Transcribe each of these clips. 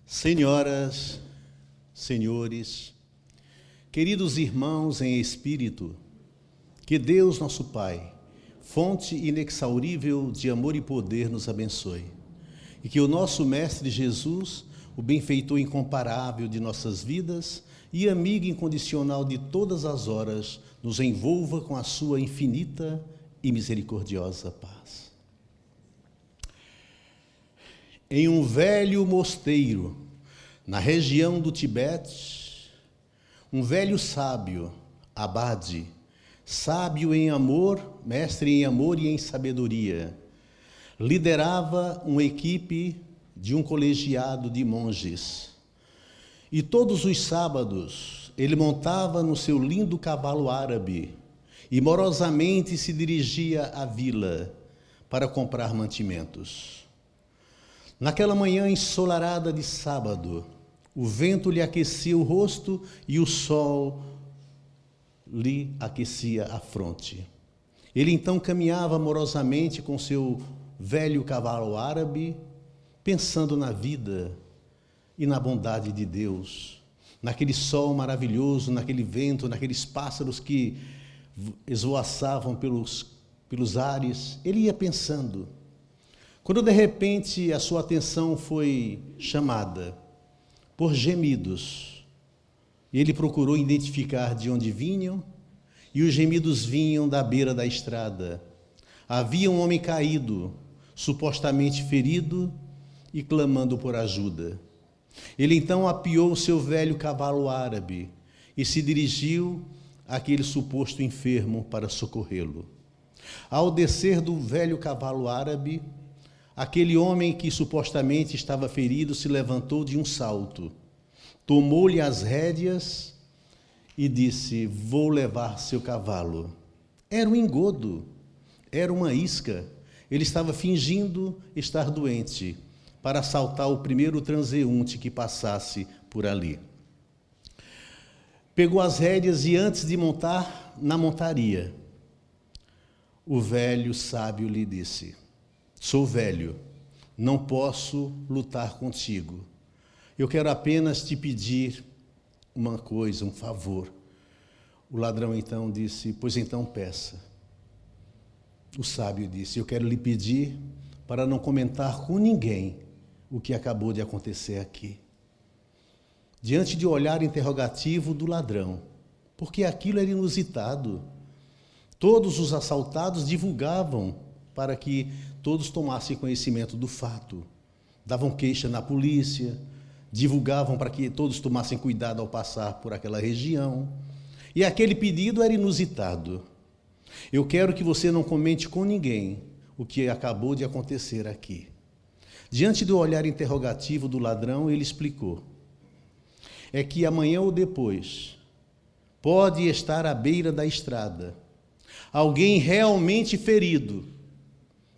Senhoras, senhores, queridos irmãos em espírito, que Deus nosso Pai, fonte inexaurível de amor e poder, nos abençoe. E que o nosso Mestre Jesus, o benfeitor incomparável de nossas vidas e amigo incondicional de todas as horas, nos envolva com a sua infinita e misericordiosa paz. Em um velho mosteiro, na região do Tibete, um velho sábio, abade, sábio em amor, mestre em amor e em sabedoria, liderava uma equipe de um colegiado de monges. E todos os sábados ele montava no seu lindo cavalo árabe e morosamente se dirigia à vila para comprar mantimentos. Naquela manhã ensolarada de sábado, o vento lhe aquecia o rosto e o sol lhe aquecia a fronte. Ele então caminhava amorosamente com seu velho cavalo árabe, pensando na vida e na bondade de Deus, naquele sol maravilhoso, naquele vento, naqueles pássaros que esvoaçavam pelos ares. Ele ia pensando. Quando de repente a sua atenção foi chamada por gemidos, e ele procurou identificar de onde vinham, e os gemidos vinham da beira da estrada. Havia um homem caído, supostamente ferido, e clamando por ajuda. Ele então apiou o seu velho cavalo árabe e se dirigiu àquele suposto enfermo para socorrê-lo. Ao descer do velho cavalo árabe, aquele homem que supostamente estava ferido se levantou de um salto, tomou-lhe as rédeas e disse: "Vou levar seu cavalo." Era um engodo, era uma isca. Ele estava fingindo estar doente para assaltar o primeiro transeunte que passasse por ali. Pegou as rédeas e, antes de montar na montaria, o velho sábio lhe disse: "Sou velho, não posso lutar contigo. Eu quero apenas te pedir uma coisa, um favor." O ladrão então disse: "Pois então peça." O sábio disse: "Eu quero lhe pedir para não comentar com ninguém o que acabou de acontecer aqui." Diante de olhar interrogativo do ladrão, porque aquilo era inusitado. Todos os assaltados divulgavam para que todos tomassem conhecimento do fato. Davam queixa na polícia, divulgavam para que todos tomassem cuidado ao passar por aquela região. E aquele pedido era inusitado. "Eu quero que você não comente com ninguém o que acabou de acontecer aqui." Diante do olhar interrogativo do ladrão, ele explicou: "É que amanhã ou depois pode estar à beira da estrada alguém realmente ferido,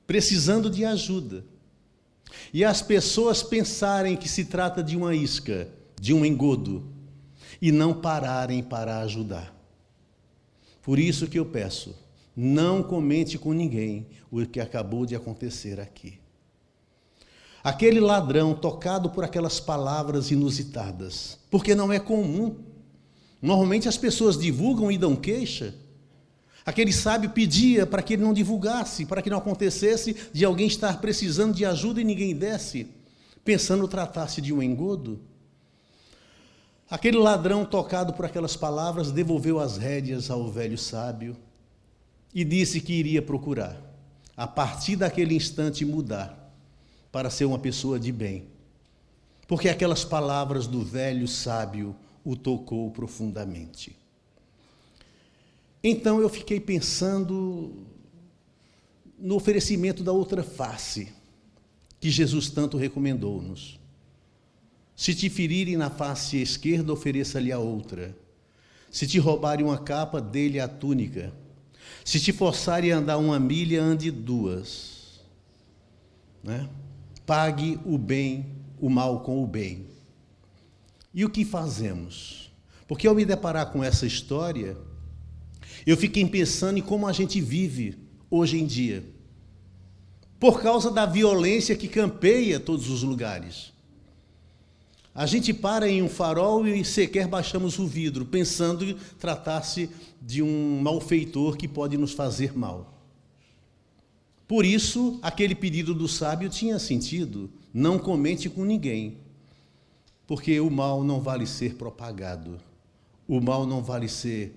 precisando de ajuda, e as pessoas pensarem que se trata de uma isca, de um engodo, e não pararem para ajudar. Por isso que eu peço, não comente com ninguém o que acabou de acontecer aqui." Aquele ladrão, tocado por aquelas palavras inusitadas, porque não é comum. Normalmente as pessoas divulgam e dão queixa. Aquele sábio pedia para que ele não divulgasse, para que não acontecesse de alguém estar precisando de ajuda e ninguém desse, pensando tratar-se de um engodo. Aquele ladrão, tocado por aquelas palavras, devolveu as rédeas ao velho sábio e disse que iria procurar, a partir daquele instante, mudar para ser uma pessoa de bem, porque aquelas palavras do velho sábio o tocou profundamente. Então eu fiquei pensando no oferecimento da outra face, que Jesus tanto recomendou-nos. Se te ferirem na face esquerda, ofereça-lhe a outra. Se te roubarem uma capa, dê-lhe a túnica. Se te forçarem a andar 1 milha, ande 2. Né? Pague o mal com o bem. E o que fazemos? Porque ao me deparar com essa história, eu fiquei pensando em como a gente vive hoje em dia, por causa da violência que campeia todos os lugares. A gente para em um farol e sequer baixamos o vidro, pensando em tratar-se de um malfeitor que pode nos fazer mal. Por isso, aquele pedido do sábio tinha sentido. Não comente com ninguém, porque o mal não vale ser propagado, o mal não vale ser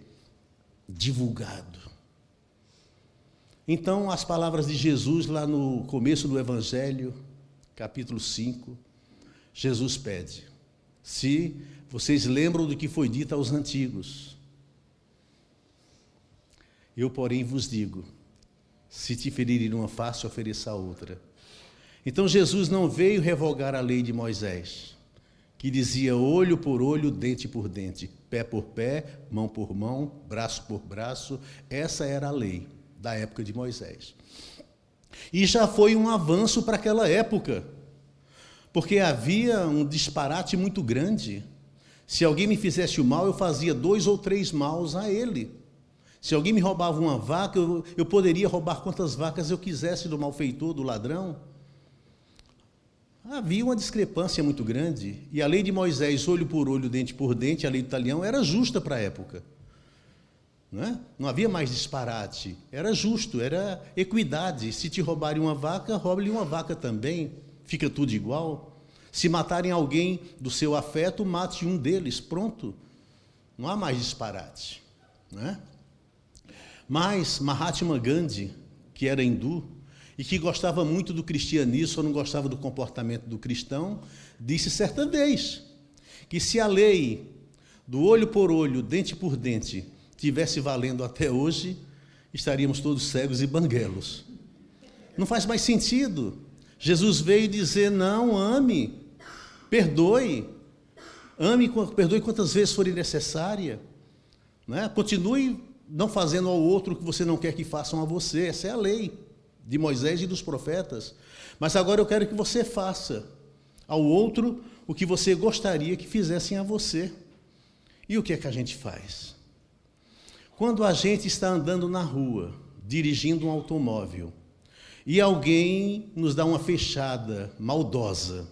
divulgado. Então, as palavras de Jesus lá no começo do Evangelho, capítulo 5, Jesus pede: se vocês lembram do que foi dito aos antigos, eu, porém, vos digo, se te ferirem uma face, ofereça a outra. Então, Jesus não veio revogar a lei de Moisés, que dizia olho por olho, dente por dente, pé por pé, mão por mão, braço por braço. Essa era a lei da época de Moisés. E já foi um avanço para aquela época, porque havia um disparate muito grande. Se alguém me fizesse o mal, eu fazia 2 ou 3 maus a ele. Se alguém me roubava uma vaca, eu poderia roubar quantas vacas eu quisesse do malfeitor, do ladrão. Havia uma discrepância muito grande, e a lei de Moisés, olho por olho, dente por dente, a lei do talião, era justa para a época. Não havia mais disparate, era justo, era equidade. Se te roubarem uma vaca, roube-lhe uma vaca também, fica tudo igual. Se matarem alguém do seu afeto, mate um deles, pronto. Não há mais disparate. Mas Mahatma Gandhi, que era hindu, e que gostava muito do cristianismo, só não gostava do comportamento do cristão, disse certa vez que se a lei do olho por olho, dente por dente, tivesse valendo até hoje, estaríamos todos cegos e banguelos. Não faz mais sentido. Jesus veio dizer: não, ame, perdoe, perdoe quantas vezes forem necessária, Continue não fazendo ao outro o que você não quer que façam a você. Essa é a lei de Moisés e dos profetas. Mas agora eu quero que você faça ao outro o que você gostaria que fizessem a você. E o que é que a gente faz? Quando a gente está andando na rua, dirigindo um automóvel, e alguém nos dá uma fechada maldosa,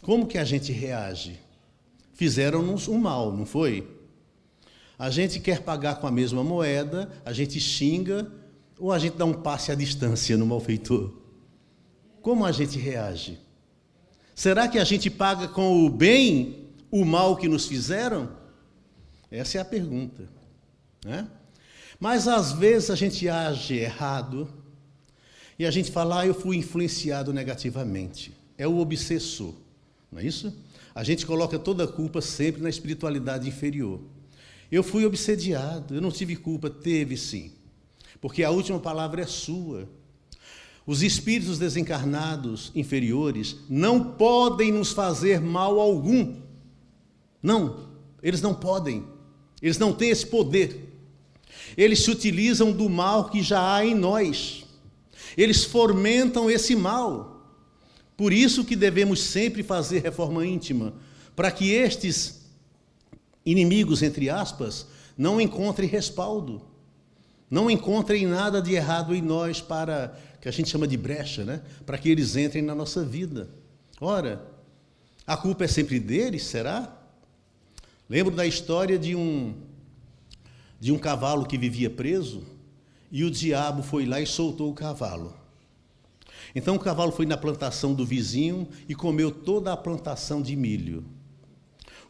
como que a gente reage? Fizeram-nos um mal, não foi? A gente quer pagar com a mesma moeda, a gente xinga, ou a gente dá um passe à distância no malfeitor? Como a gente reage? Será que a gente paga com o bem o mal que nos fizeram? Essa é a pergunta. Mas às vezes a gente age errado e a gente fala: eu fui influenciado negativamente. É o obsessor, não é isso? A gente coloca toda a culpa sempre na espiritualidade inferior. Eu fui obsediado, eu não tive culpa. Teve sim. Porque a última palavra é sua. Os espíritos desencarnados inferiores não podem nos fazer mal algum. Não, eles não podem. Eles não têm esse poder. Eles se utilizam do mal que já há em nós. Eles fomentam esse mal. Por isso que devemos sempre fazer reforma íntima, para que estes inimigos, entre aspas, não encontrem respaldo. Não encontrem nada de errado em nós, para que a gente chama de brecha, para que eles entrem na nossa vida. Ora, a culpa é sempre deles, será? Lembro da história de um cavalo que vivia preso, e o diabo foi lá e soltou o cavalo. Então o cavalo foi na plantação do vizinho e comeu toda a plantação de milho.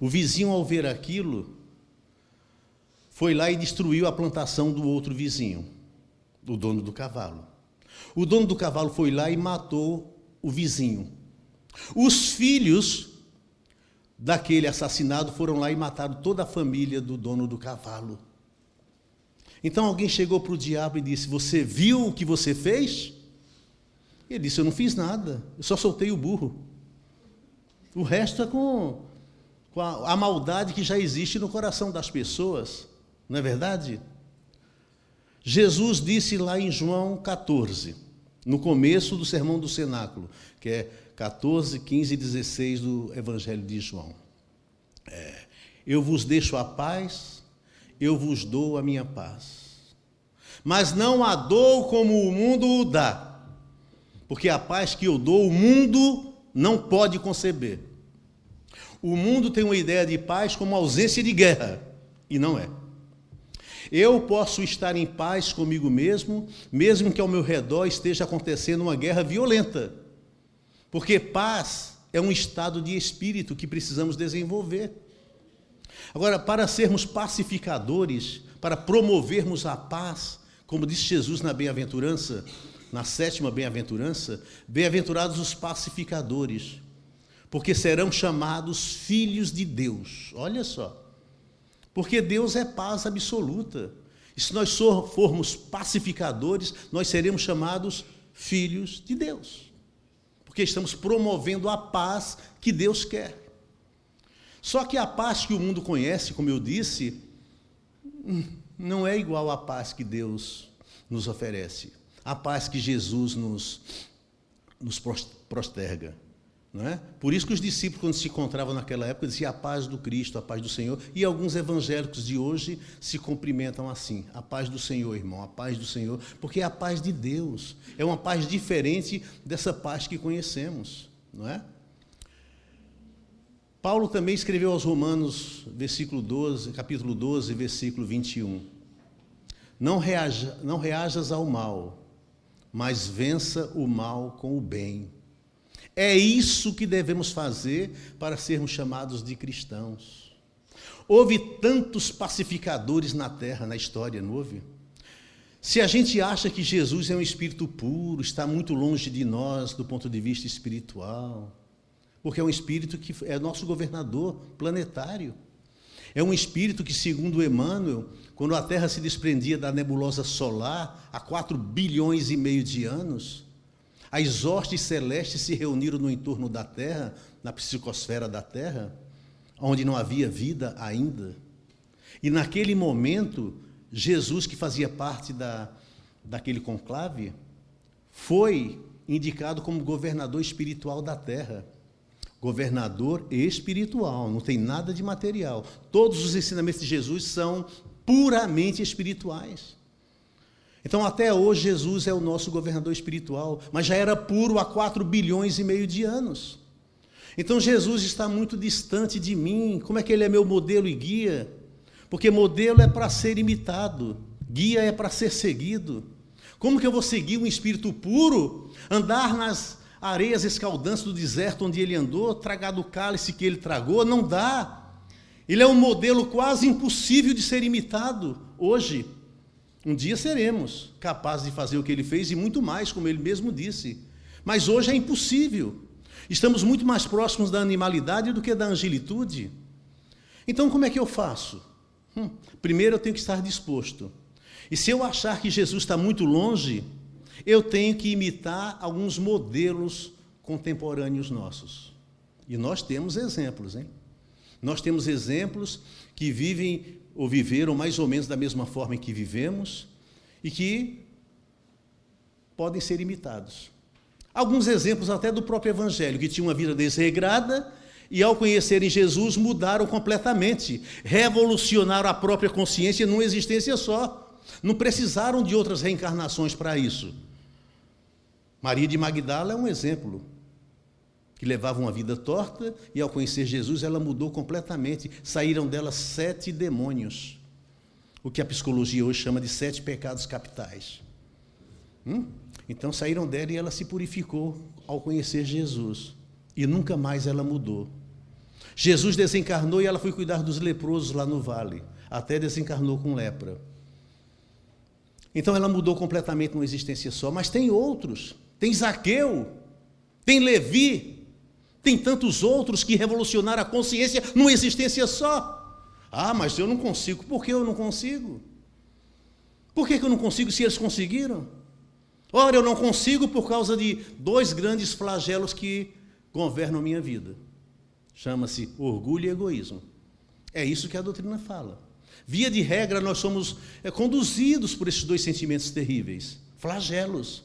O vizinho, ao ver aquilo, foi lá e destruiu a plantação do outro vizinho, o dono do cavalo. O dono do cavalo foi lá e matou o vizinho. Os filhos daquele assassinado foram lá e mataram toda a família do dono do cavalo. Então alguém chegou para o diabo e disse: você viu o que você fez? Ele disse: eu não fiz nada, eu só soltei o burro. O resto é com a maldade que já existe no coração das pessoas. Não é verdade? Jesus disse lá em João 14, no começo do Sermão do Cenáculo, que é 14, 15 e 16 do Evangelho de João. Eu vos deixo a paz, eu vos dou a minha paz. Mas não a dou como o mundo o dá, porque a paz que eu dou, o mundo não pode conceber. O mundo tem uma ideia de paz como ausência de guerra, e não é. Eu posso estar em paz comigo mesmo, mesmo que ao meu redor esteja acontecendo uma guerra violenta, porque paz é um estado de espírito que precisamos desenvolver. Agora, para sermos pacificadores, para promovermos a paz, como disse Jesus na bem-aventurança, na 7ª bem-aventurança, bem-aventurados os pacificadores, porque serão chamados filhos de Deus. Olha só, porque Deus é paz absoluta. E se nós formos pacificadores, nós seremos chamados filhos de Deus, porque estamos promovendo a paz que Deus quer. Só que a paz que o mundo conhece, como eu disse, não é igual à paz que Deus nos oferece, a paz que Jesus nos posterga. Não é? Por isso que os discípulos, quando se encontravam naquela época, diziam a paz do Cristo, a paz do Senhor, e alguns evangélicos de hoje se cumprimentam assim: a paz do Senhor, irmão, a paz do Senhor, porque é a paz de Deus, é uma paz diferente dessa paz que conhecemos, não é? Paulo também escreveu aos Romanos, capítulo 12, versículo 21. Não reajas ao mal, mas vença o mal com o bem. É isso que devemos fazer para sermos chamados de cristãos. Houve tantos pacificadores na terra, na história, não houve? Se a gente acha que Jesus é um espírito puro, está muito longe de nós do ponto de vista espiritual, porque é um espírito que é nosso governador planetário. É um espírito que, segundo Emmanuel, quando a Terra se desprendia da nebulosa solar, há 4,5 bilhões de anos, as hostes celestes se reuniram no entorno da Terra, na psicosfera da Terra, onde não havia vida ainda. E naquele momento, Jesus, que fazia parte daquele conclave, foi indicado como governador espiritual da Terra. Governador espiritual, não tem nada de material. Todos os ensinamentos de Jesus são puramente espirituais. Então, até hoje, Jesus é o nosso governador espiritual, mas já era puro há 4,5 bilhões de anos. Então, Jesus está muito distante de mim. Como é que ele é meu modelo e guia? Porque modelo é para ser imitado, guia é para ser seguido. Como que eu vou seguir um espírito puro, andar nas areias escaldantes do deserto onde ele andou, tragar do cálice que ele tragou? Não dá. Ele é um modelo quase impossível de ser imitado hoje. Um dia seremos capazes de fazer o que ele fez e muito mais, como ele mesmo disse. Mas hoje é impossível. Estamos muito mais próximos da animalidade do que da angelitude. Então, como é que eu faço? Primeiro, eu tenho que estar disposto. E se eu achar que Jesus está muito longe, eu tenho que imitar alguns modelos contemporâneos nossos. E nós temos exemplos, hein? Nós temos exemplos que vivem ou viveram mais ou menos da mesma forma em que vivemos e que podem ser imitados. Alguns exemplos até do próprio Evangelho, que tinha uma vida desregrada e, ao conhecerem Jesus, mudaram completamente, revolucionaram a própria consciência numa existência só. Não precisaram de outras reencarnações para isso. Maria de Magdala é um exemplo, que levava uma vida torta e, ao conhecer Jesus, ela mudou completamente. Saíram dela 7 demônios, o que a psicologia hoje chama de 7 pecados capitais. Então saíram dela e ela se purificou ao conhecer Jesus, e nunca mais ela mudou. Jesus desencarnou e ela foi cuidar dos leprosos lá no vale, até desencarnou com lepra. Então ela mudou completamente numa existência só. Mas tem outros, tem Zaqueu, tem Levi, tem tantos outros que revolucionaram a consciência numa existência só. Ah, mas eu não consigo. Por que eu não consigo? Por que eu não consigo se eles conseguiram? Ora, eu não consigo por causa de 2 grandes flagelos que governam a minha vida. Chama-se orgulho e egoísmo. É isso que a doutrina fala. Via de regra, nós somos conduzidos por esses 2 sentimentos terríveis, flagelos.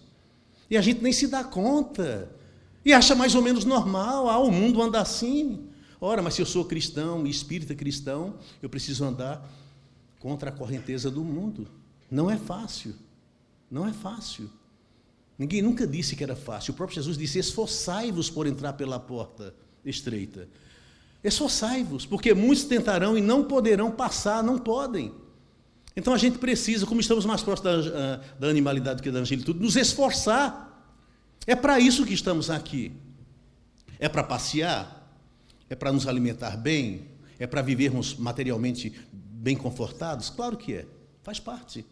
E a gente nem se dá conta. E acha mais ou menos normal. O mundo anda assim. Ora, mas se eu sou cristão, espírita cristão, eu preciso andar contra a correnteza do mundo. Não é fácil. Não é fácil. Ninguém nunca disse que era fácil. O próprio Jesus disse: esforçai-vos por entrar pela porta estreita. Esforçai-vos, porque muitos tentarão e não poderão passar, não podem. Então a gente precisa, como estamos mais próximos da animalidade do que da angelitude, nos esforçar. É para isso que estamos aqui. É para passear? É para nos alimentar bem? É para vivermos materialmente bem confortados? Claro que é, faz parte.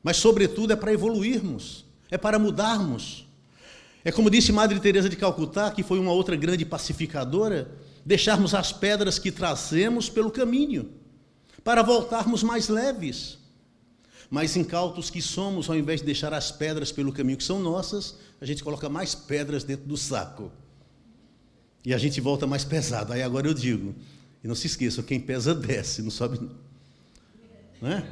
Mas, sobretudo, é para evoluirmos, é para mudarmos. É como disse Madre Teresa de Calcutá, que foi uma outra grande pacificadora, deixarmos as pedras que trazemos pelo caminho, para voltarmos mais leves. Mas incautos que somos, ao invés de deixar as pedras pelo caminho que são nossas, a gente coloca mais pedras dentro do saco. E a gente volta mais pesado. Aí agora eu digo, e não se esqueçam, quem pesa desce, não sobe não. Não é?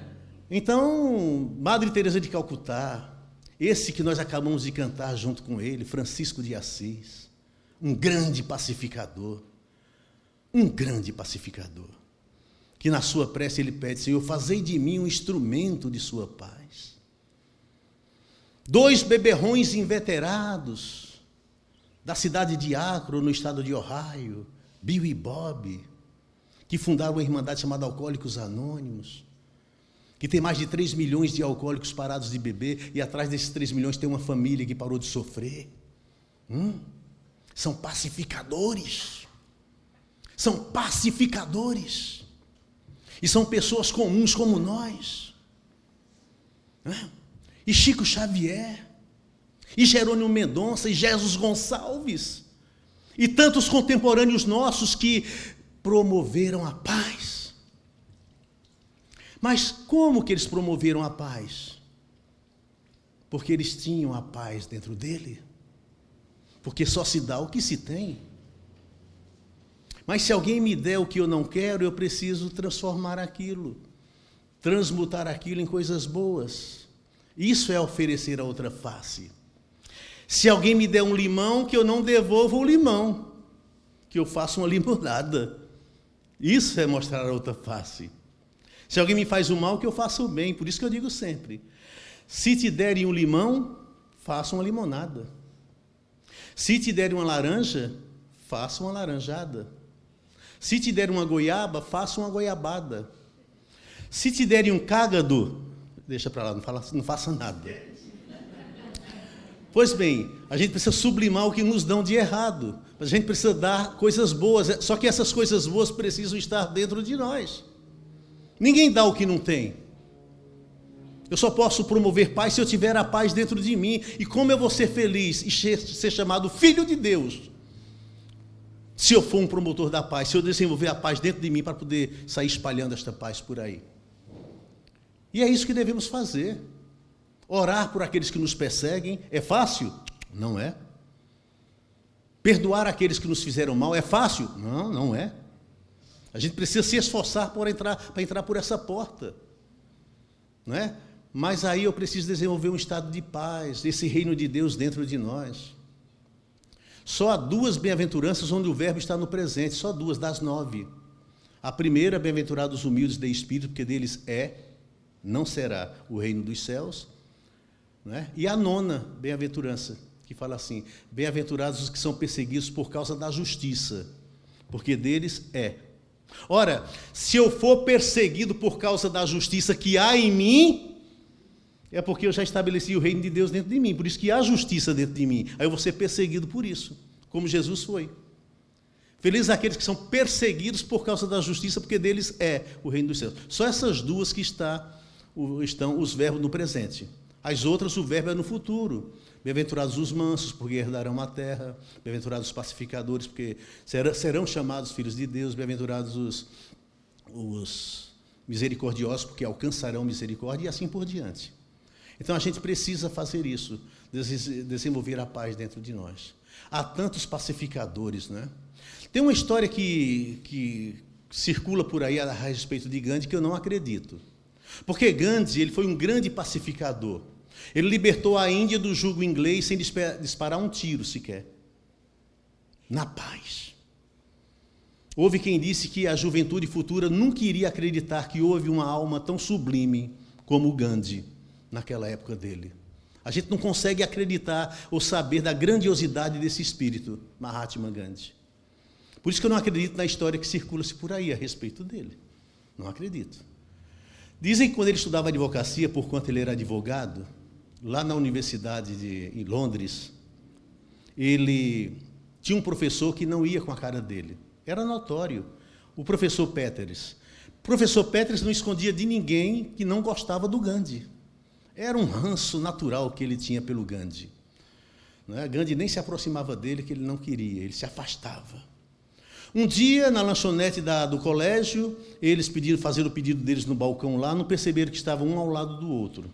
Então, Madre Teresa de Calcutá, esse que nós acabamos de cantar junto com ele, Francisco de Assis, um grande pacificador, que na sua prece ele pede, Senhor, fazei de mim um instrumento de sua paz. 2 beberrões inveterados da cidade de Akron, no estado de Ohio, Bill e Bob, que fundaram uma irmandade chamada Alcoólicos Anônimos, que tem mais de 3 milhões de alcoólicos parados de beber, e atrás desses 3 milhões tem uma família que parou de sofrer. São pacificadores. São pacificadores. E são pessoas comuns como nós. E Chico Xavier, e Jerônimo Mendonça, e Jesus Gonçalves, e tantos contemporâneos nossos que promoveram a paz. Mas como que eles promoveram a paz? Porque eles tinham a paz dentro dele. Porque só se dá o que se tem. Mas se alguém me der o que eu não quero, eu preciso transformar aquilo, transmutar aquilo em coisas boas. Isso é oferecer a outra face. Se alguém me der um limão, que eu não devolva o limão, que eu faça uma limonada. Isso é mostrar a outra face. Se alguém me faz o mal, que eu faça o bem. Por isso que eu digo sempre, se te derem um limão, faça uma limonada. Se te derem uma laranja, faça uma laranjada. Se te derem uma goiaba, faça uma goiabada. Se te derem um cágado, deixa para lá, não faça nada. Pois bem, a gente precisa sublimar o que nos dão de errado. A gente precisa dar coisas boas, só que essas coisas boas precisam estar dentro de nós. Ninguém dá o que não tem. Eu só posso promover paz se eu tiver a paz dentro de mim. E como eu vou ser feliz e ser chamado filho de Deus? Se eu for um promotor da paz, se eu desenvolver a paz dentro de mim para poder sair espalhando esta paz por aí. E é isso que devemos fazer. Orar por aqueles que nos perseguem é fácil? Não é. Perdoar aqueles que nos fizeram mal é fácil? Não, não é. A gente precisa se esforçar para entrar por essa porta. Não é? Mas aí eu preciso desenvolver um estado de paz, esse reino de Deus dentro de nós. Só há 2 bem-aventuranças onde o verbo está no presente, só 2 das 9. A primeira, bem-aventurados os humildes de espírito, porque deles não será o reino dos céus. Não é? E a 9ª bem-aventurança, que fala assim, bem-aventurados os que são perseguidos por causa da justiça, porque deles é. Ora, se eu for perseguido por causa da justiça que há em mim, é porque eu já estabeleci o reino de Deus dentro de mim, por isso que há justiça dentro de mim, aí eu vou ser perseguido por isso, como Jesus foi. Felizes aqueles que são perseguidos por causa da justiça, porque deles é o reino dos céus. Só essas 2 que estão os verbos no presente. As outras, o verbo é no futuro. Bem-aventurados os mansos, porque herdarão a terra. Bem-aventurados os pacificadores, porque serão chamados filhos de Deus. Bem-aventurados os misericordiosos, porque alcançarão misericórdia, e assim por diante. Então a gente precisa fazer isso, desenvolver a paz dentro de nós. Há tantos pacificadores, né? Tem uma história que circula por aí a respeito de Gandhi que eu não acredito. Porque Gandhi, ele foi um grande pacificador. Ele libertou a Índia do jugo inglês sem disparar um tiro sequer. Na paz. Houve quem disse que a juventude futura nunca iria acreditar que houve uma alma tão sublime como Gandhi naquela época dele. A gente não consegue acreditar ou saber da grandiosidade desse espírito, Mahatma Gandhi. Por isso que eu não acredito na história que circula-se por aí a respeito dele. Não acredito. Dizem que quando ele estudava advocacia, por quanto ele era advogado, lá na universidade em Londres, ele tinha um professor que não ia com a cara dele. Era notório. O professor Peters. O professor Peters não escondia de ninguém que não gostava do Gandhi. Era um ranço natural que ele tinha pelo Gandhi. Gandhi nem se aproximava dele, que ele não queria, ele se afastava. Um dia, na lanchonete do colégio, eles fazendo o pedido deles no balcão lá, não perceberam que estavam um ao lado do outro.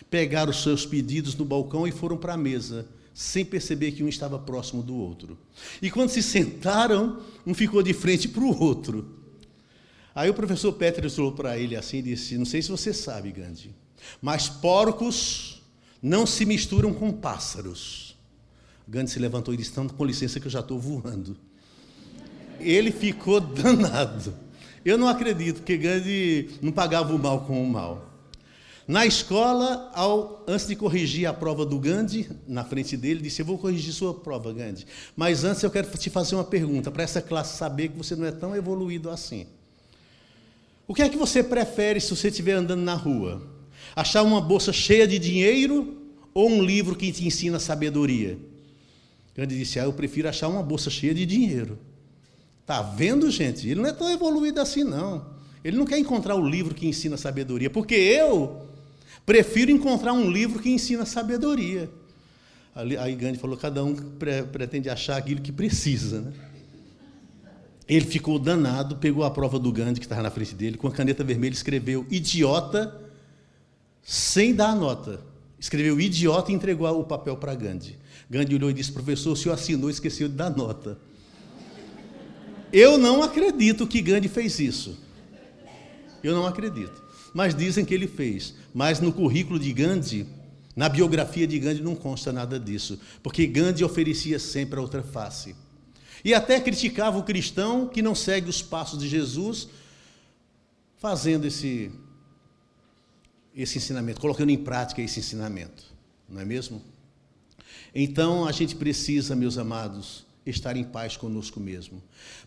Pegaram os seus pedidos no balcão e foram para a mesa, sem perceber que um estava próximo do outro. E quando se sentaram, um ficou de frente para o outro. Aí o professor Peters olhou para ele assim e disse: não sei se você sabe, Gandhi, mas porcos não se misturam com pássaros. Gandhi se levantou e disse: então, com licença que eu já estou voando. Ele ficou danado. Eu não acredito que Gandhi não pagava o mal com o mal. Na escola, antes de corrigir a prova do Gandhi, na frente dele, disse: eu vou corrigir sua prova, Gandhi, mas antes eu quero te fazer uma pergunta, para essa classe saber que você não é tão evoluído assim. O que é que você prefere se você estiver andando na rua? Achar uma bolsa cheia de dinheiro ou um livro que te ensina sabedoria? Gandhi disse: eu prefiro achar uma bolsa cheia de dinheiro. Está vendo, gente? Ele não é tão evoluído assim, não. Ele não quer encontrar o livro que ensina sabedoria, porque eu prefiro encontrar um livro que ensina sabedoria. Aí Gandhi falou: cada um pretende achar aquilo que precisa, né? Ele ficou danado, pegou a prova do Gandhi, que estava na frente dele, com a caneta vermelha, escreveu idiota, sem dar a nota. Escreveu idiota e entregou o papel para Gandhi. Gandhi olhou e disse: professor, o senhor assinou e esqueceu de dar nota. Eu não acredito que Gandhi fez isso. Eu não acredito. Mas dizem que ele fez. Mas no currículo de Gandhi, na biografia de Gandhi, não consta nada disso. Porque Gandhi oferecia sempre a outra face. E até criticava o cristão que não segue os passos de Jesus, fazendo esse ensinamento, colocando em prática esse ensinamento. Não é mesmo? Então, a gente precisa, meus amados, estar em paz conosco mesmo.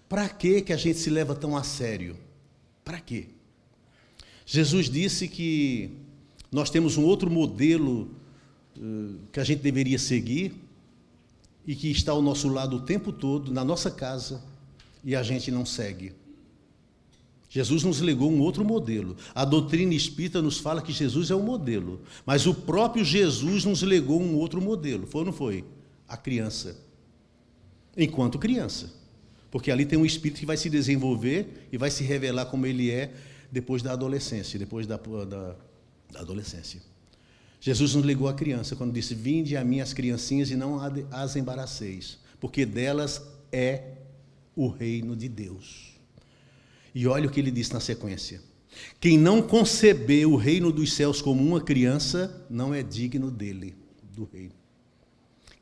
Para que a gente se leva tão a sério? Para quê? Jesus disse que nós temos um outro modelo que a gente deveria seguir e que está ao nosso lado o tempo todo, na nossa casa, e a gente não segue. Jesus nos legou um outro modelo. A doutrina espírita nos fala que Jesus é o modelo, mas o próprio Jesus nos legou um outro modelo. Foi ou não foi? A criança. Enquanto criança. Porque ali tem um espírito que vai se desenvolver e vai se revelar como ele é depois da adolescência, depois da adolescência. Jesus nos legou a criança quando disse: vinde a mim as criancinhas e não as embaraceis, porque delas é o reino de Deus. E olha o que ele disse na sequência: quem não conceber o reino dos céus como uma criança, não é digno dele, do reino.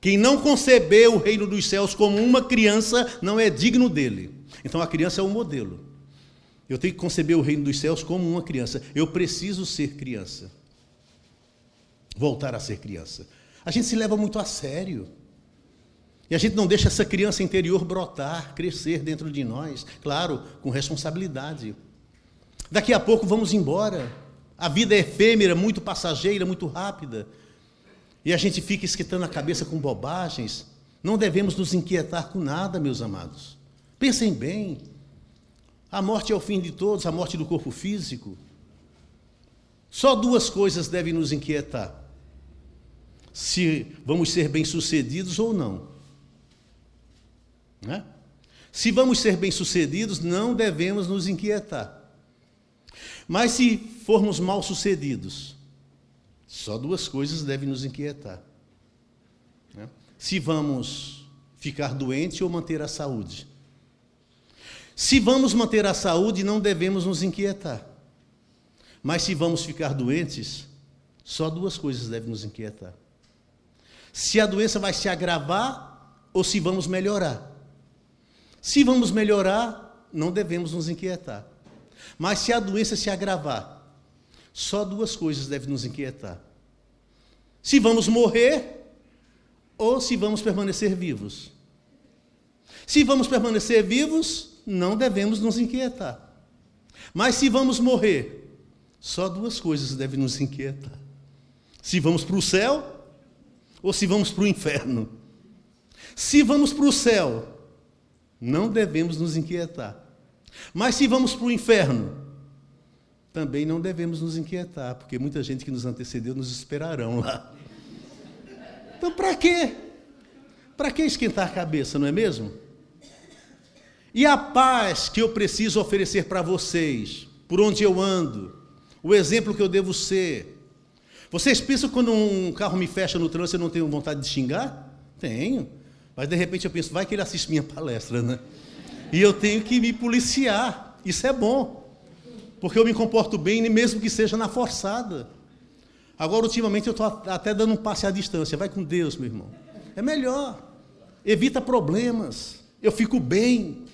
Quem não conceber o reino dos céus como uma criança, não é digno dele. Então a criança é um modelo. Eu tenho que conceber o reino dos céus como uma criança. Eu preciso ser criança. Voltar a ser criança. A gente se leva muito a sério. E a gente não deixa essa criança interior brotar, crescer dentro de nós. Claro, com responsabilidade. Daqui a pouco vamos embora. A vida é efêmera, muito passageira, muito rápida. E a gente fica esquentando a cabeça com bobagens. Não devemos nos inquietar com nada, meus amados. Pensem bem. A morte é o fim de todos, a morte do corpo físico. Só duas coisas devem nos inquietar: se vamos ser bem-sucedidos ou não. Né? Se vamos ser bem-sucedidos, não devemos nos inquietar. Mas se formos mal-sucedidos, só duas coisas devem nos inquietar. Né? Se vamos ficar doentes ou manter a saúde. Se vamos manter a saúde, não devemos nos inquietar. Mas se vamos ficar doentes, só duas coisas devem nos inquietar: se a doença vai se agravar ou se vamos melhorar. Se vamos melhorar, não devemos nos inquietar. Mas se a doença se agravar, só duas coisas devem nos inquietar: se vamos morrer ou se vamos permanecer vivos. Se vamos permanecer vivos, não devemos nos inquietar. Mas se vamos morrer, só duas coisas devem nos inquietar. Se vamos para o céu ou se vamos para o inferno. Se vamos para o céu, não devemos nos inquietar. Mas se vamos para o inferno, também não devemos nos inquietar, porque muita gente que nos antecedeu nos esperarão lá. Então, para quê? Para que esquentar a cabeça, não é mesmo? E a paz que eu preciso oferecer para vocês, por onde eu ando, o exemplo que eu devo ser. Vocês pensam que quando um carro me fecha no trânsito eu não tenho vontade de xingar? Tenho. Mas de repente eu penso, vai que ele assiste minha palestra, né? E eu tenho que me policiar. Isso é bom. Porque eu me comporto bem, mesmo que seja na forçada. Agora, ultimamente, eu estou até dando um passe à distância. Vai com Deus, meu irmão. É melhor. Evita problemas. Eu fico bem.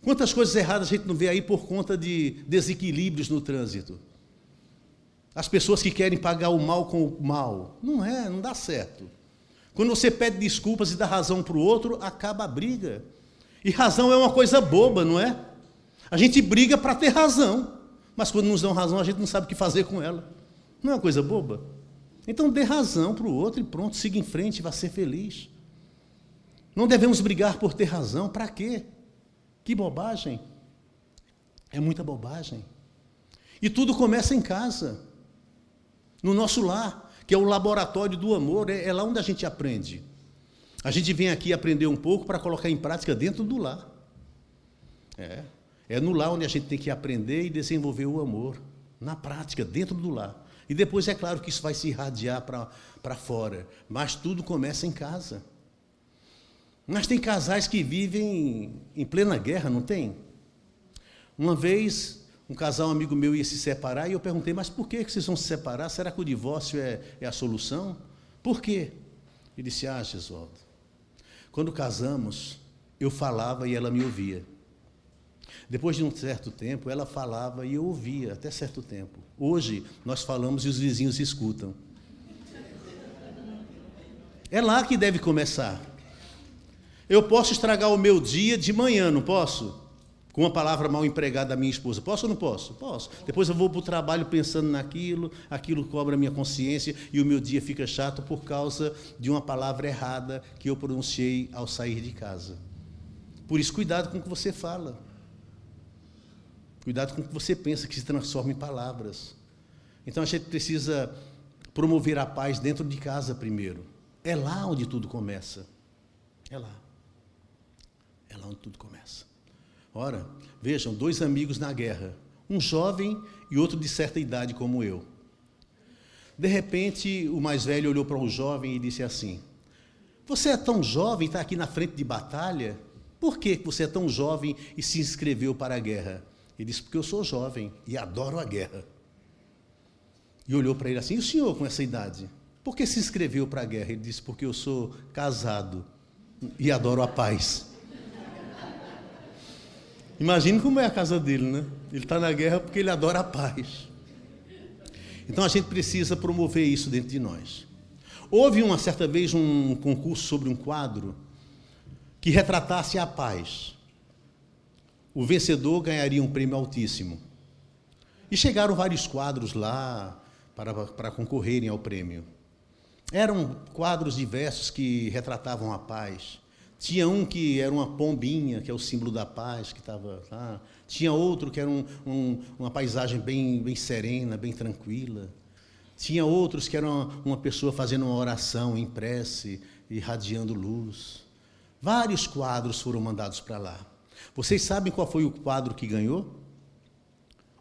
Quantas coisas erradas a gente não vê aí por conta de desequilíbrios no trânsito? As pessoas que querem pagar o mal com o mal. Não dá certo. Quando você pede desculpas e dá razão para o outro, acaba a briga. E razão é uma coisa boba, não é? A gente briga para ter razão, mas quando nos dão razão, a gente não sabe o que fazer com ela. Não é uma coisa boba? Então dê razão para o outro e pronto, siga em frente e vá ser feliz. Não devemos brigar por ter razão, para quê? Que bobagem. É muita bobagem. E tudo começa em casa, no nosso lar, que é o laboratório do amor, é lá onde a gente aprende. A gente vem aqui aprender um pouco para colocar em prática dentro do lar. É no lar onde a gente tem que aprender e desenvolver o amor, na prática, dentro do lar. E depois é claro que isso vai se irradiar para fora, mas tudo começa em casa. Mas tem casais que vivem em plena guerra, não tem? Uma vez, um casal amigo meu ia se separar e eu perguntei, mas por que vocês vão se separar? Será que o divórcio é a solução? Por quê? Ele disse, Gesualdo, quando casamos, eu falava e ela me ouvia. Depois de um certo tempo, ela falava e eu ouvia, até certo tempo. Hoje, nós falamos e os vizinhos escutam. É lá que deve começar. Eu posso estragar o meu dia de manhã, não posso? Com uma palavra mal empregada da minha esposa. Posso ou não posso? Posso. Depois eu vou para o trabalho pensando naquilo, aquilo cobra a minha consciência e o meu dia fica chato por causa de uma palavra errada que eu pronunciei ao sair de casa. Por isso, cuidado com o que você fala. Cuidado com o que você pensa, que se transforma em palavras. Então a gente precisa promover a paz dentro de casa primeiro. É lá onde tudo começa. É lá. É lá onde tudo começa. Ora, vejam, dois amigos na guerra. Um jovem e outro de certa idade como eu. De repente, o mais velho olhou para o jovem e disse assim, você é tão jovem e está aqui na frente de batalha? Por que você é tão jovem e se inscreveu para a guerra? Ele disse, porque eu sou jovem e adoro a guerra. E olhou para ele assim, e o senhor com essa idade? Por que se inscreveu para a guerra? Ele disse, porque eu sou casado e adoro a paz. Imagine como é a casa dele, né? Ele está na guerra porque ele adora a paz. Então a gente precisa promover isso dentro de nós. Houve uma certa vez um concurso sobre um quadro que retratasse a paz. O vencedor ganharia um prêmio altíssimo. E chegaram vários quadros lá para concorrerem ao prêmio. Eram quadros diversos que retratavam a paz. Tinha um que era uma pombinha, que é o símbolo da paz, que estava lá. Tinha outro que era uma paisagem bem serena, bem tranquila. Tinha outros que eram uma pessoa fazendo uma oração em prece, irradiando luz. Vários quadros foram mandados para lá. Vocês sabem qual foi o quadro que ganhou?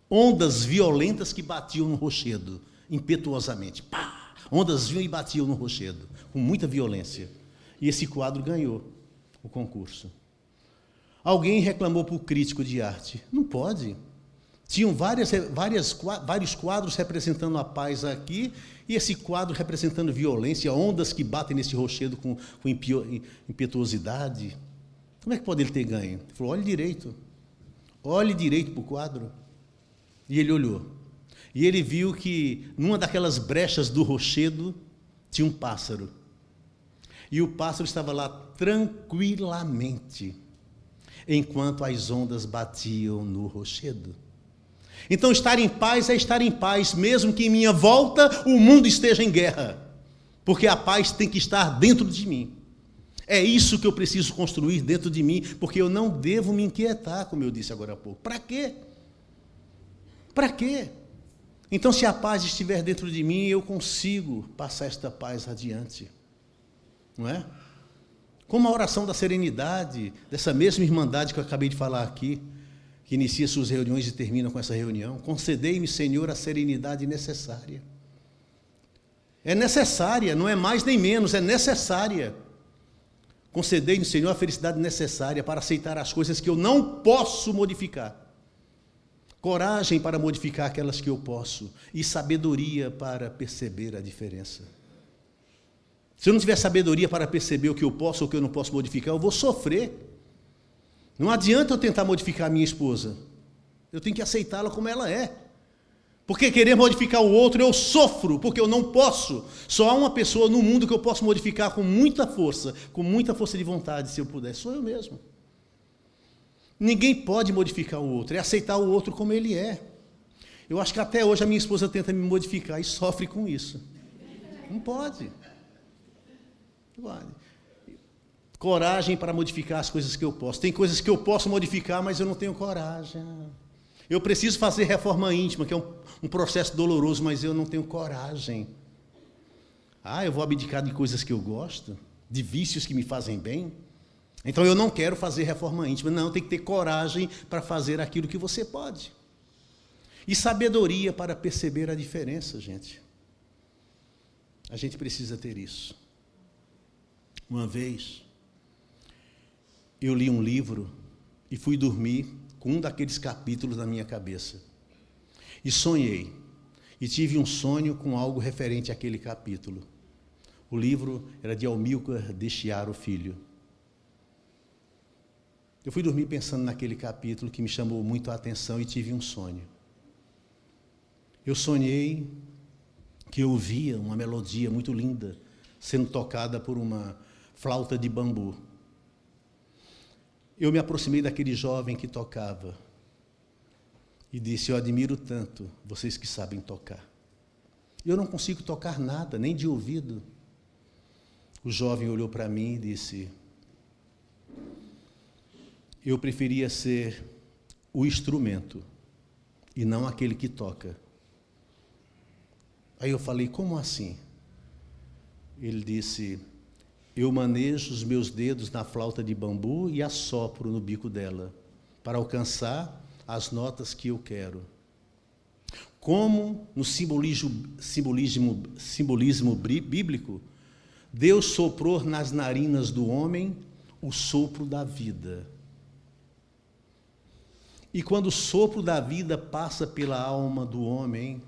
Ondas violentas que batiam no rochedo, impetuosamente. Pá! Ondas vinham e batiam no rochedo, com muita violência. E esse quadro ganhou o concurso. Alguém reclamou para o crítico de arte. Não pode. Tinham vários quadros representando a paz aqui, e esse quadro representando violência, ondas que batem nesse rochedo com impetuosidade. Como é que pode ele ter ganho? Ele falou, olhe direito para o quadro. E ele olhou. E ele viu que, numa daquelas brechas do rochedo, tinha um pássaro. E o pássaro estava lá tranquilamente, enquanto as ondas batiam no rochedo. Então, estar em paz é estar em paz, mesmo que em minha volta o mundo esteja em guerra, porque a paz tem que estar dentro de mim. É isso que eu preciso construir dentro de mim, porque eu não devo me inquietar, como eu disse agora há pouco. Para quê? Para quê? Então, se a paz estiver dentro de mim, eu consigo passar esta paz adiante. Não é? Como a oração da serenidade, dessa mesma irmandade que eu acabei de falar aqui, que inicia suas reuniões e termina com essa reunião. Concedei-me, Senhor, a serenidade necessária. É necessária, não é mais nem menos, é necessária. Concedei-me, Senhor, a felicidade necessária para aceitar as coisas que eu não posso modificar. Coragem para modificar aquelas que eu posso. E sabedoria para perceber a diferença. Se eu não tiver sabedoria para perceber o que eu posso ou o que eu não posso modificar, eu vou sofrer. Não adianta eu tentar modificar a minha esposa. Eu tenho que aceitá-la como ela é. Porque querer modificar o outro, eu sofro, porque eu não posso. Só há uma pessoa no mundo que eu posso modificar com muita força de vontade, se eu puder. Sou eu mesmo. Ninguém pode modificar o outro, é aceitar o outro como ele é. Eu acho que até hoje a minha esposa tenta me modificar e sofre com isso. Não pode. Não pode. Coragem para modificar as coisas que eu posso. Tem coisas que eu posso modificar, mas eu não tenho coragem. Eu preciso fazer reforma íntima, que é um processo doloroso, mas eu não tenho coragem. Eu vou abdicar de coisas que eu gosto, de vícios que me fazem bem. Então eu não quero fazer reforma íntima. Não, tem que ter coragem para fazer aquilo que você pode. E sabedoria para perceber a diferença, gente. A gente precisa ter isso. Uma vez, eu li um livro e fui dormir com um daqueles capítulos na minha cabeça. E sonhei. E tive um sonho com algo referente àquele capítulo. O livro era de Amílcar de Chiaro Filho. Eu fui dormir pensando naquele capítulo que me chamou muito a atenção e tive um sonho. Eu sonhei que eu ouvia uma melodia muito linda sendo tocada por uma flauta de bambu. Eu me aproximei daquele jovem que tocava e disse: eu admiro tanto vocês que sabem tocar. Eu não consigo tocar nada, nem de ouvido. O jovem olhou para mim e disse: eu preferia ser o instrumento e não aquele que toca. Aí eu falei: como assim? Ele disse: eu manejo os meus dedos na flauta de bambu e assopro no bico dela, para alcançar as notas que eu quero. Como no simbolismo bíblico, Deus soprou nas narinas do homem o sopro da vida. E quando o sopro da vida passa pela alma do homem,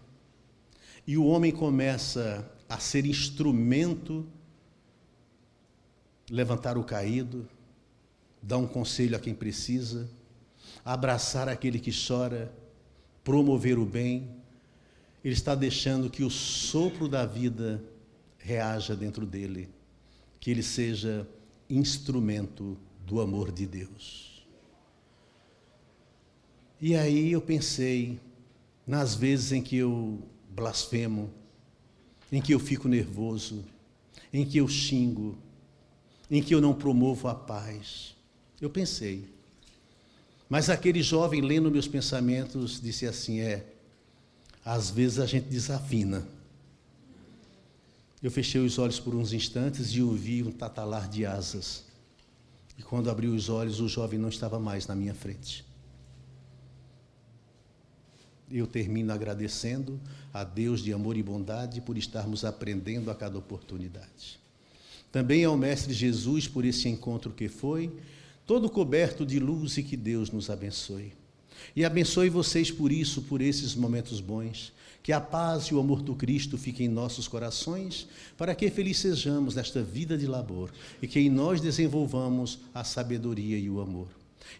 e o homem começa a ser instrumento, levantar o caído, dar um conselho a quem precisa, abraçar aquele que chora, promover o bem, ele está deixando que o sopro da vida reaja dentro dele, que ele seja instrumento do amor de Deus. E aí eu pensei nas vezes em que eu blasfemo, em que eu fico nervoso, em que eu xingo, em que eu não promovo a paz. Eu pensei. Mas aquele jovem, lendo meus pensamentos, disse assim: às vezes a gente desafina. Eu fechei os olhos por uns instantes e ouvi um tatalar de asas. E quando abri os olhos, o jovem não estava mais na minha frente. Eu termino agradecendo a Deus de amor e bondade por estarmos aprendendo a cada oportunidade. Também ao Mestre Jesus por esse encontro que foi, todo coberto de luz, e que Deus nos abençoe. E abençoe vocês por isso, por esses momentos bons. Que a paz e o amor do Cristo fiquem em nossos corações, para que felizes sejamos nesta vida de labor e que em nós desenvolvamos a sabedoria e o amor.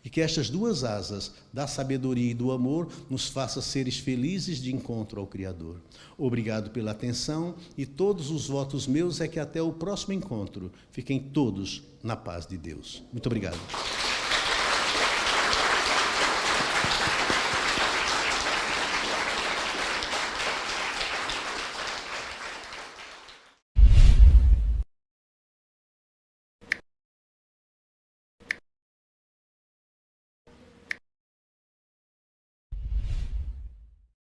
E que estas duas asas, da sabedoria e do amor, nos façam seres felizes de encontro ao Criador. Obrigado pela atenção e todos os votos meus é que até o próximo encontro fiquem todos na paz de Deus. Muito obrigado.